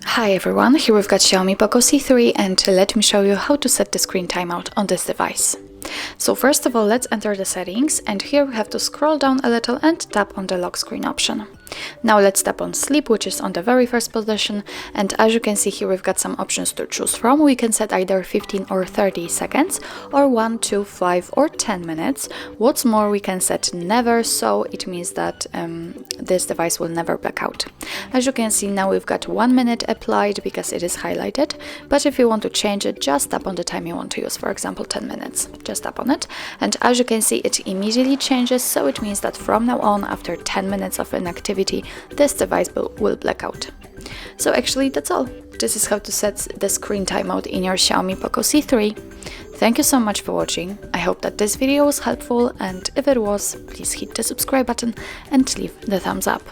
Hi everyone, here we've got Xiaomi POCO C3 and let me show you how to set the screen timeout on this device. So first of all, let's enter the settings, and here we have to scroll down a little and tap on the lock screen option. Now let's tap on sleep, which is on the very first position, and as you can see here we've got some options to choose from. We can set either 15 or 30 seconds, or 1, 2, 5 or 10 minutes. What's more, we can set never, so it means that this device will never black out. As you can see, now we've got 1 minute applied because it is highlighted, but if you want to change it, just tap on the time you want to use, for example 10 minutes. Just tap on it, and as you can see, it immediately changes, so it means that from now on, after 10 minutes of inactivity, this device will black out. So actually that's all. This is how to set the screen timeout in your Xiaomi POCO C3. Thank you so much for watching. I hope that this video was helpful, and if it was, please hit the subscribe button and leave the thumbs up.